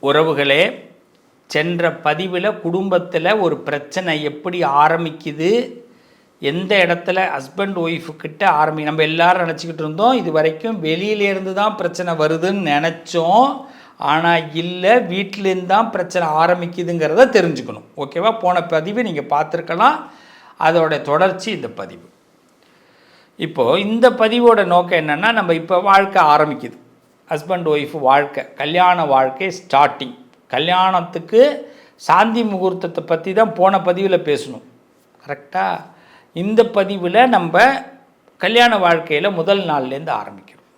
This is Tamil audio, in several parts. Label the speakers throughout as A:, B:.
A: உறவுகளே, சென்ற பதிவில் குடும்பத்தில் ஒரு பிரச்சனை எப்படி ஆரம்பிக்குது, எந்த இடத்துல ஹஸ்பண்ட் ஒய்ஃபுக்கிட்ட நம்ம எல்லாரும் நினச்சிக்கிட்டு இருந்தோம் இது வரைக்கும் வெளியிலேருந்து தான் பிரச்சனை வருதுன்னு நினச்சோம். ஆனால் இல்லை, வீட்டிலேருந்து தான் பிரச்சனை ஆரம்பிக்குதுங்கிறத தெரிஞ்சுக்கணும். ஓகேவா? போன பதிவு நீங்கள் பார்த்துருக்கலாம், அதோட தொடர்ச்சி இந்த பதிவு. இப்போது இந்த பதிவோட நோக்கம் என்னென்னா, நம்ம இப்போ வாழ்க்கை ஆரம்பிக்குது, ஹஸ்பண்ட் ஒய்ஃப் வாழ்க்கை, கல்யாண வாழ்க்கை ஸ்டார்டிங். கல்யாணத்துக்கு சாந்தி முகூர்த்தத்தை பற்றி தான் போன பதிவில் பேசணும், கரெக்டாக? இந்த பதிவில் நம்ம கல்யாண வாழ்க்கையில் முதல் நாள்லேருந்து ஆரம்பிக்கிறோம்.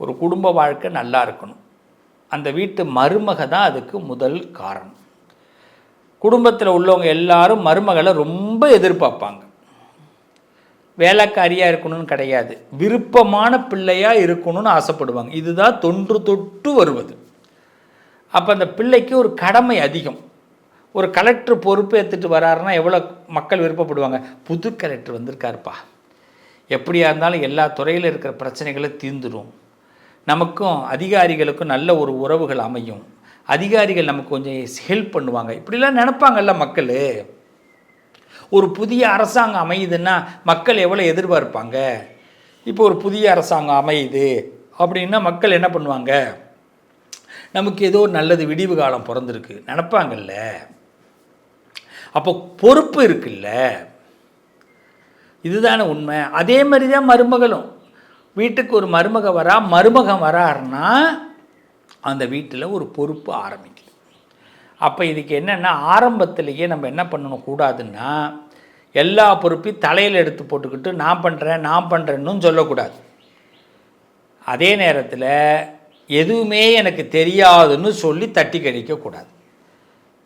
A: ஒரு குடும்ப வாழ்க்கை நல்லா இருக்கணும், அந்த வீட்டு மருமக தான் அதுக்கு முதல் காரணம். குடும்பத்தில் உள்ளவங்க எல்லாரும் மருமகளை ரொம்ப எதிர்பார்ப்பாங்க. வேலைக்காரியாக இருக்கணும்னு கிடையாது, விருப்பமான பிள்ளையாக இருக்கணும்னு ஆசைப்படுவாங்க. இதுதான் தொன்று தொட்டு வருவது. அப்போ அந்த பிள்ளைக்கு ஒரு கடமை அதிகம். ஒரு கலெக்டர் பொறுப்பு எடுத்துகிட்டு வராருன்னா எவ்வளோ மக்கள் விருப்பப்படுவாங்க. புது கலெக்டர் வந்திருக்காருப்பா, எப்படியா இருந்தாலும் எல்லா துறையில் இருக்கிற பிரச்சனைகளை தீர்ந்துடும், நமக்கும் அதிகாரிகளுக்கும் நல்ல ஒரு உறவுகள் அமையும், அதிகாரிகள் நமக்கு கொஞ்சம் ஹெல்ப் பண்ணுவாங்க, இப்படிலாம் நினைப்பாங்கல்ல மக்கள். ஒரு புதிய அரசாங்கம் அமையுதுன்னா மக்கள் எவ்வளோ எதிர்பார்ப்பாங்க. இப்போ ஒரு புதிய அரசாங்கம் அமையுது அப்படின்னா மக்கள் என்ன பண்ணுவாங்க, நமக்கு ஏதோ நல்லது, விடிவு காலம் பிறந்திருக்கு நினப்பாங்கல்ல. அப்போ பொறுப்பு இருக்குல்ல, இதுதானே உண்மை. அதே மாதிரி தான் மருமகளும். வீட்டுக்கு ஒரு மருமகன் வராருன்னா அந்த வீட்டில் ஒரு பொறுப்பு ஆரம்பிக்குது. அப்போ இதுக்கு என்னென்னா, ஆரம்பத்திலேயே நம்ம என்ன பண்ணணும் கூடாதுன்னா, எல்லா பொறுப்பையும் தலையில் எடுத்து போட்டுக்கிட்டு நான் பண்ணுறேன்னு சொல்லக்கூடாது. அதே நேரத்தில் எதுவுமே எனக்கு தெரியாதுன்னு சொல்லி தட்டி கழிக்கக்கூடாது.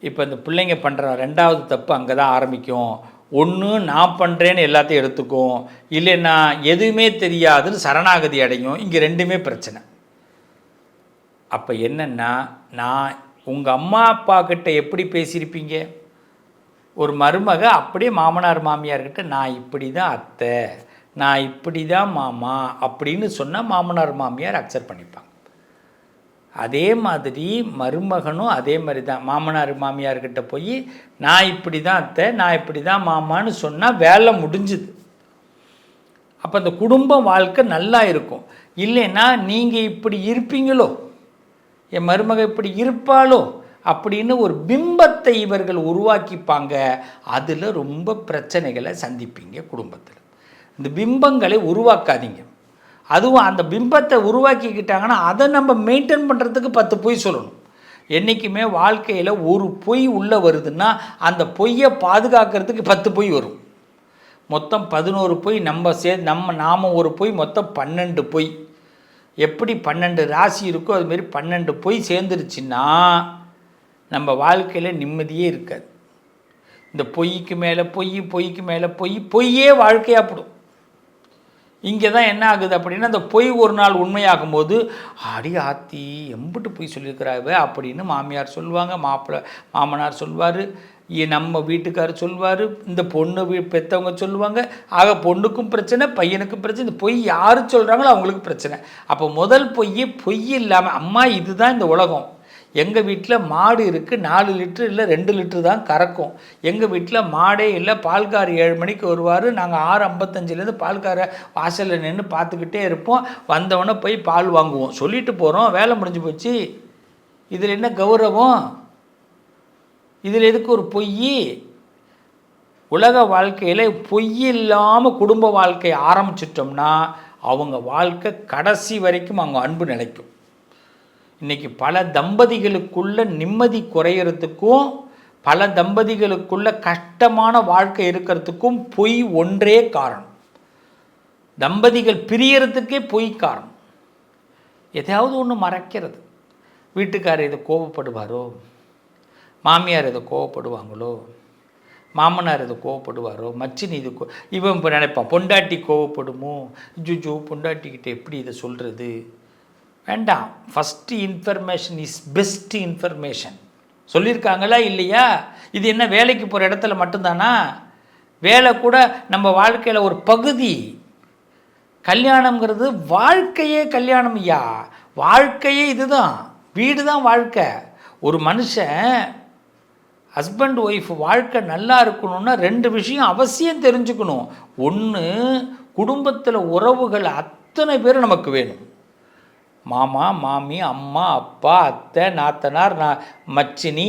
A: இப்போ இந்த பிள்ளைங்க பண்ணுற ரெண்டாவது தப்பு அங்கே தான் ஆரம்பிக்கும். ஒன்று நான் பண்ணுறேன்னு எல்லாத்தையும் எடுத்துக்கும், இல்லைன்னா எதுவுமே தெரியாதுன்னு சரணாகதி அடையும். இங்கே ரெண்டுமே பிரச்சனை. அப்போ என்னென்னா, நான் உங்கள் அம்மா அப்பா கிட்ட எப்படி பேசியிருப்பீங்க? ஒரு மருமக அப்படியே மாமனார் மாமியார்கிட்ட நான் இப்படி தான் அத்தை, நான் இப்படி தான் மாமா அப்படின்னு சொன்னால் மாமனார் மாமியார் அக்செப்ட் பண்ணிப்பாங்க. அதே மாதிரி மருமகனும் அதே மாதிரி தான் மாமனார் மாமியார்கிட்ட போய் நான் இப்படி தான் அத்தை, நான் இப்படி தான் மாமான்னு சொன்னால் வேலை முடிஞ்சுது. அப்போ அந்த குடும்ப வாழ்க்கை நல்லா இருக்கும். இல்லைன்னா நீங்கள் இப்படி இருப்பீங்களோ, என் மருமக இப்படி இருப்பாளோ அப்படின்னு ஒரு பிம்பத்தை இவர்கள் உருவாக்கிப்பாங்க. அதில் ரொம்ப பிரச்சனைகளை சந்திப்பீங்க குடும்பத்தில். இந்த பிம்பங்களை உருவாக்காதீங்க. அதுவும் அந்த பிம்பத்தை உருவாக்கிக்கிட்டாங்கன்னா அதை நம்ம மெயின்டைன் பண்ணுறதுக்கு 10 பொய் சொல்லணும். என்றைக்குமே வாழ்க்கையில் ஒரு பொய் உள்ளே வருதுன்னா அந்த பொய்யை பாதுகாக்கிறதுக்கு 10 பொய் வரும். மொத்தம் 11 பொய் நாம் ஒரு பொய், மொத்தம் 12 பொய். எப்படி 12 ராசி இருக்கோ அதுமாரி 12 பொய் சேர்ந்துருச்சுன்னா நம்ம வாழ்க்கையில் நிம்மதியே இருக்காது. இந்த பொய்க்கு மேலே பொய், பொய்க்கு மேலே பொய், பொய்யே வாழ்க்கையாகப்படும். இங்கே தான் என்ன ஆகுது அப்படின்னா, அந்த பொய் ஒரு நாள் உண்மையாகும் போது அடி ஆத்தி எம்பிட்டு பொய் சொல்லியிருக்கிறாவ அப்படின்னு மாமியார் சொல்லுவாங்க, மாமனார் சொல்வார், நம்ம வீட்டுக்காரர் சொல்வார், இந்த பொண்ணு பெற்றவங்க சொல்லுவாங்க. ஆக பொண்ணுக்கும் பிரச்சனை, பையனுக்கும் பிரச்சனை. இந்த பொய் யார் சொல்கிறாங்களோ அவங்களுக்கு பிரச்சனை. அப்போ முதல் பொய் இல்லாமல், அம்மா இதுதான் இந்த உலகம், எங்கள் வீட்டில் மாடு இருக்குது, 4 லிட்டரு இல்லை 2 லிட்டரு தான் கறக்கும், எங்கள் வீட்டில் மாடே இல்லை, பால்கார் 7 மணிக்கு வருவார், நாங்கள் 6:55 பால்காரை வாசலில் நின்று பார்த்துக்கிட்டே இருப்போம், வந்தவொடனே போய் பால் வாங்குவோம், சொல்லிட்டு போகிறோம், வேலை முடிஞ்சு போச்சு. இதில் என்ன கௌரவம்? இதில் எதுக்கு ஒரு பொய்? உலக வாழ்க்கையில் பொய் இல்லாமல் குடும்ப வாழ்க்கையை ஆரம்பிச்சிட்டோம்னா அவங்க வாழ்க்கை கடைசி வரைக்கும் அவங்க அன்பு நிலைக்கும். இன்றைக்கி பல தம்பதிகளுக்குள்ள நிம்மதி குறையிறதுக்கும் பல தம்பதிகளுக்குள்ள கஷ்டமான வாழ்க்கை இருக்கிறதுக்கும் பொய் ஒன்றே காரணம். தம்பதிகள் பிரியறதுக்கே பொய் காரணம். எதையாவது ஒன்று மறைக்கிறது. வீட்டுக்காரர் இதை கோபப்படுவாரோ, மாமியார் இதை கோவப்படுவாங்களோ, மாமனார் இதை கோவப்படுவாரோ, மச்சினி இது இவன் இப்போ நினைப்பான் பொண்டாட்டி கோவப்படுமோ, ஜுஜு பொண்டாட்டிக்கிட்ட எப்படி இதை சொல்கிறது. வேண்டாம். First information is best information சொல்லியிருக்காங்களா இல்லையா? இது என்ன வேலைக்கு போகிற இடத்துல மட்டும்தானா? வேலை கூட நம்ம வாழ்க்கையில் ஒரு பகுதி. கல்யாணங்கிறது வாழ்க்கையே கல்யாணம் ஐயா, வாழ்க்கையே இதுதான், வீடு தான் வாழ்க்கை. ஒரு மனுஷன் ஹஸ்பண்ட் ஒய்ஃப் வாழ்க்கை நல்லா இருக்கணும்னா 2 விஷயம் அவசியம் தெரிஞ்சுக்கணும். ஒன்று, குடும்பத்தில் உறவுகள் அத்தனை பேர் நமக்கு வேணும். மாமா, மாமி, அம்மா, அப்பா, அத்தை, நாத்தனார், மச்சினி,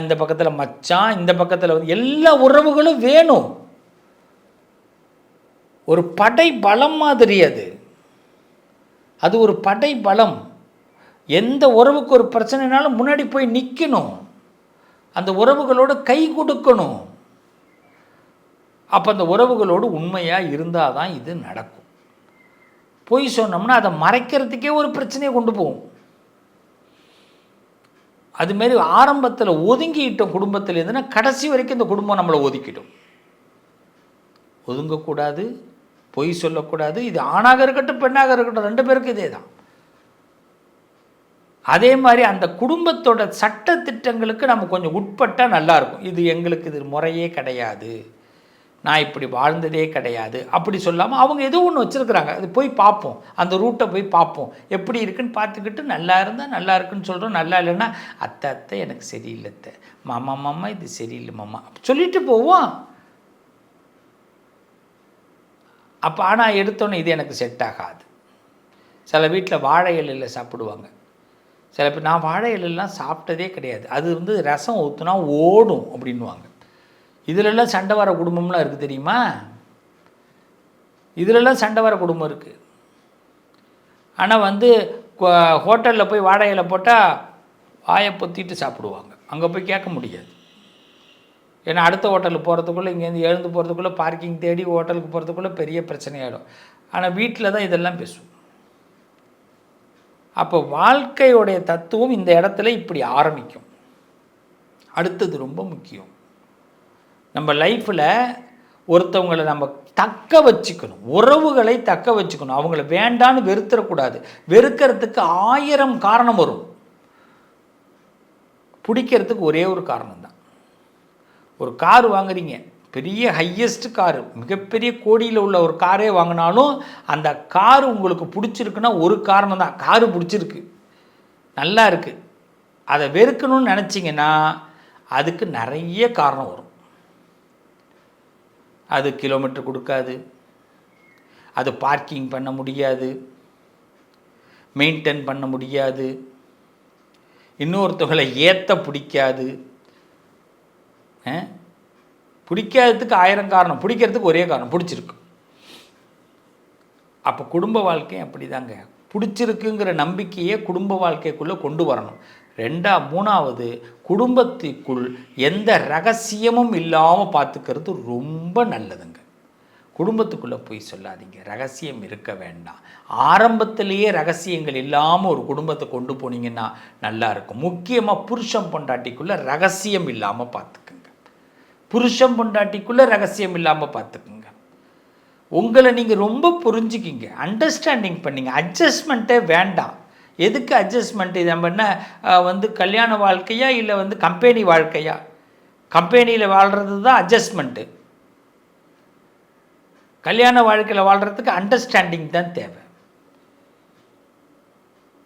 A: இந்த பக்கத்தில் மச்சான், இந்த பக்கத்தில் எல்லா உறவுகளும் வேணும். ஒரு படை பலம் மாதிரி அது ஒரு படை பலம். எந்த உறவுக்கு ஒரு பிரச்சனைனாலும் முன்னாடி போய் நிற்கணும், அந்த உறவுகளோடு கை கொடுக்கணும். அப்போ அந்த உறவுகளோடு உண்மையாக இருந்தால் தான் இது நடக்கும். பொய் சொன்னோம்னா அதை மறைக்கிறதுக்கே ஒரு பிரச்சனையை கொண்டு போகும். அதுமாரி ஆரம்பத்தில் ஒதுங்கிட்டோம் குடும்பத்தில் இருந்துன்னா கடைசி வரைக்கும் இந்த குடும்பம் நம்மளை ஒதுக்கிடும். ஒதுங்கக்கூடாது, பொய் சொல்லக்கூடாது. இது ஆணாக இருக்கட்டும் பெண்ணாக இருக்கட்டும் 2 பேருக்கும் இதே தான். அதே மாதிரி அந்த குடும்பத்தோட சட்ட திட்டங்களுக்கு நம்ம கொஞ்சம் உட்பட்டால் நல்லாயிருக்கும். இது எங்களுக்கு இது முறையே கிடையாது, நான் இப்படி வாழ்ந்ததே கிடையாது அப்படி சொல்லாமல் அவங்க ஏதோ ஒன்று வச்சுருக்குறாங்க, அது போய் பார்ப்போம், அந்த ரூட்டை போய் பார்ப்போம், எப்படி இருக்குன்னு பார்த்துக்கிட்டு நல்லா இருந்தால் நல்லா இருக்குன்னு சொல்கிறோம். நல்லா இல்லைன்னா அத்தை எனக்கு சரியில்லை, அத்தை மாமா இது சரியில்லை மாமா சொல்லிட்டு போவோம். அப்போ ஆனால் எடுத்தோன்னே இது எனக்கு செட் ஆகாது. சில வீட்டில் வாழை இலையில் சாப்பிடுவாங்க. சில பேர் நான் வாழை இலையெல்லாம் சாப்பிட்டதே கிடையாது, அது ரசம் ஊற்றுனா ஓடும் அப்படின்வாங்க. இதிலெல்லாம் சண்டை வர குடும்பம்லாம் இருக்குது தெரியுமா? இதிலெல்லாம் சண்டை வர குடும்பம் இருக்குது. ஆனால் ஹோட்டலில் போய் வாழை இலை போட்டால் வாயை பொத்திட்டு சாப்பிடுவாங்க, அங்கே போய் கேட்க முடியாது. ஏன்னா அடுத்த ஹோட்டலுக்கு போகிறதுக்குள்ளே இங்கேருந்து எழுந்து போகிறதுக்குள்ளே பார்க்கிங் தேடி ஹோட்டலுக்கு போகிறதுக்குள்ளே பெரிய பிரச்சனையாகிடும். ஆனால் வீட்டில் தான் இதெல்லாம் பேசுவோம். அப்போ வாழ்க்கையோடைய தத்துவம் இந்த இடத்துல இப்படி ஆரம்பிக்கும். அடுத்தது ரொம்ப முக்கியம், நம்ம லைஃப்பில் ஒருத்தவங்களை நம்ம தக்க வச்சுக்கணும், உறவுகளை தக்க வச்சுக்கணும். அவங்கள வேண்டான்னு வெறுத்துடக்கூடாது. வெறுக்கிறதுக்கு 1000 காரணம் வரும், பிடிக்கிறதுக்கு ஒரே ஒரு காரணம் தான். ஒரு கார் வாங்குறீங்க, பெரிய ஹையஸ்ட் காரு, மிகப்பெரிய கோடியில் உள்ள ஒரு காரே வாங்கினாலும் அந்த காரு உங்களுக்கு பிடிச்சிருக்குன்னா ஒரு காரணம் தான், காரு பிடிச்சிருக்கு, நல்லா இருக்குது. அதை வெறுக்கணும்னு நினச்சிங்கன்னா அதுக்கு நிறைய காரணம் வரும். அது கிலோமீட்டர் கொடுக்காது, அது பார்க்கிங் பண்ண முடியாது, மெயின்டைன் பண்ண முடியாது, இன்னொருத்தவங்களை ஏற்ற பிடிக்காது. பிடிக்காததுக்கு 1000 காரணம், பிடிக்கிறதுக்கு ஒரே காரணம், பிடிச்சிருக்கு. அப்போ குடும்ப வாழ்க்கையும் அப்படி தாங்க, பிடிச்சிருக்குங்கிற நம்பிக்கையை குடும்ப வாழ்க்கைக்குள்ளே கொண்டு வரணும். 3வது, குடும்பத்துக்குள் எந்த ரகசியமும் இல்லாமல் பார்த்துக்கிறது ரொம்ப நல்லதுங்க. குடும்பத்துக்குள்ளே போய் சொல்லாதீங்க, ரகசியம் இருக்க வேண்டாம். ஆரம்பத்திலேயே ரகசியங்கள் இல்லாமல் ஒரு குடும்பத்தை கொண்டு போனீங்கன்னா நல்லாயிருக்கும். முக்கியமாக புருஷன் பொண்டாட்டிக்குள்ளே ரகசியம் இல்லாமல் பார்த்துக்குங்க. புருஷன் பொண்டாட்டிக்குள்ளே ரகசியம் இல்லாமல் பார்த்துக்குங்க. உங்களை நீங்கள் ரொம்ப புரிஞ்சுக்கிங்க, அண்டர்ஸ்டாண்டிங் பண்ணிங்க, அட்ஜஸ்ட்மெண்ட்டே வேண்டாம். எதுக்கு அட்ஜஸ்ட்மெண்ட்? இது நம்ம என்ன கல்யாண வாழ்க்கையா இல்லை கம்பெனி வாழ்க்கையா? கம்பெனியில் வாழ்கிறது தான் அட்ஜஸ்ட்மெண்ட்டு. கல்யாண வாழ்க்கையில் வாழ்கிறதுக்கு அண்டர்ஸ்டாண்டிங் தான் தேவை.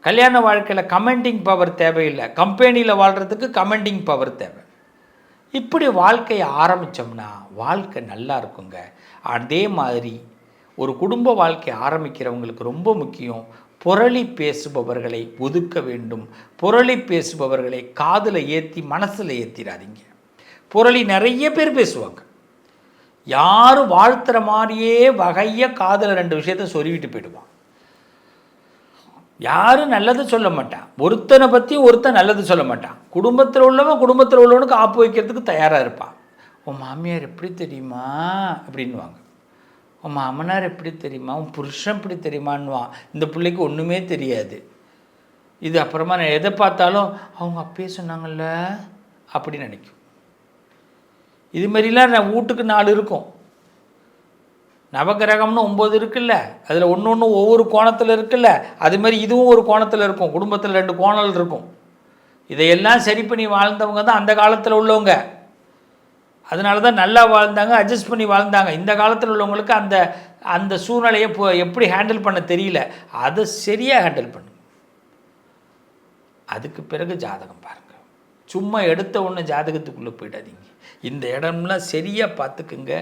A: கல்யாண வாழ்க்கையில் கமெண்டிங் பவர் தேவையில்லை, கம்பெனியில் வாழ்கிறதுக்கு கமெண்டிங் பவர் தேவை. இப்படி வாழ்க்கையை ஆரம்பித்தோம்னா வாழ்க்கை நல்லா இருக்குங்க. அதே மாதிரி ஒரு குடும்ப வாழ்க்கை ஆரம்பிக்கிறவங்களுக்கு ரொம்ப முக்கியம், புரளி பேசுபவர்களை ஒதுக்க வேண்டும். புரளி பேசுபவர்களை காதில் ஏற்றி மனசில் ஏற்றிடாதீங்க. புரளி நிறைய பேர் பேசுவாங்க, யாரும் வாழ்த்துற மாதிரியே வகையாக காதில் 2 விஷயத்த சொருவிட்டு போயிடுவான். யாரும் நல்லது சொல்ல மாட்டான், ஒருத்தனை பற்றி ஒருத்தன் நல்லது சொல்ல மாட்டான். குடும்பத்தில் உள்ளவனுக்கு ஆப்பு வைக்கிறதுக்கு தயாராக இருப்பான். உன் மாமியார் எப்படி தெரியுமா அப்படின்வாங்க, உன் மாமனார் எப்படி தெரியுமா, உன் புருஷன் எப்படி தெரியுமான்னுவான். இந்த பிள்ளைக்கு ஒன்றுமே தெரியாது. இது அப்புறமா நான் எதை பார்த்தாலும் அவங்க அப்பயே சொன்னாங்கல்ல அப்படின்னு நினைக்கும். இது மாதிரிலாம் நான் வீட்டுக்கு 4 இருக்கும். நவகிரகம்னு 9 இருக்குல்ல, அதில் ஒன்று ஒவ்வொரு கோணத்தில் இருக்குல்ல, அதுமாரி இதுவும் ஒரு கோணத்தில் இருக்கும். குடும்பத்தில் 2 கோணல் இருக்கும். இதையெல்லாம் சரி பண்ணி வாழ்ந்தவங்க தான் அந்த காலத்தில் உள்ளவங்க. அதனால தான் நல்லா வாழ்ந்தாங்க, அட்ஜஸ்ட் பண்ணி வாழ்ந்தாங்க. இந்த காலத்தில் உள்ளவங்களுக்கு அந்த அந்த சூழ்நிலையை எப்படி ஹேண்டில் பண்ண தெரியல. அதை சரியாக ஹேண்டில் பண்ணு. அதுக்கு பிறகு ஜாதகம் பாருங்கள். சும்மா எடுத்த ஒன்று ஜாதகத்துக்குள்ளே போயிடாதீங்க. இந்த இடம்லாம் சரியாக பார்த்துக்குங்க.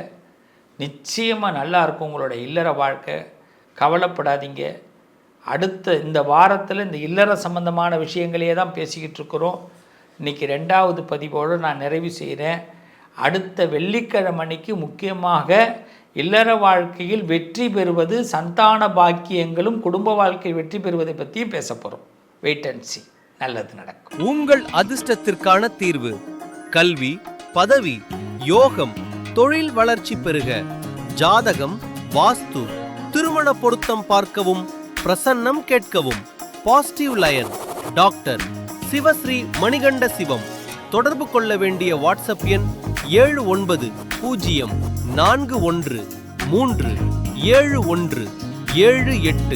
A: நிச்சயமாக நல்லாயிருக்கும் உங்களோட இல்லற வாழ்க்கை. கவலைப்படாதீங்க. அடுத்த இந்த வாரத்தில் இந்த இல்லற சம்பந்தமான விஷயங்களையே தான் பேசிக்கிட்டு இருக்கிறோம். இன்றைக்கி 2வது பதிவோடு நான் நிறைவு செய்கிறேன். அடுத்த வெள்ளிக்கிழமை அன்னைக்கு முக்கியமாக இல்லற வாழ்க்கையில் வெற்றி பெறுவது, சந்தான பாக்கியங்களும் குடும்ப வாழ்க்கை வெற்றி பெறுவதை பற்றியும் பேச போகிறோம். Wait and see. நல்லது நடக்கும்.
B: உங்கள் அதிர்ஷ்டத்திற்கான தீர்வு கல்வி, பதவி, யோகம், தொழில் வளர்ச்சி பெருக, ஜாதகம், வாஸ்து, திருமண பொருத்தம் பார்க்கவும், பிரசன்னம் கேட்கவும். Positive lion doctor Sivasri Manikanda Sivam. தொடர்பு கொள்ள வேண்டிய வாட்ஸ்அப் எண் 7904137178.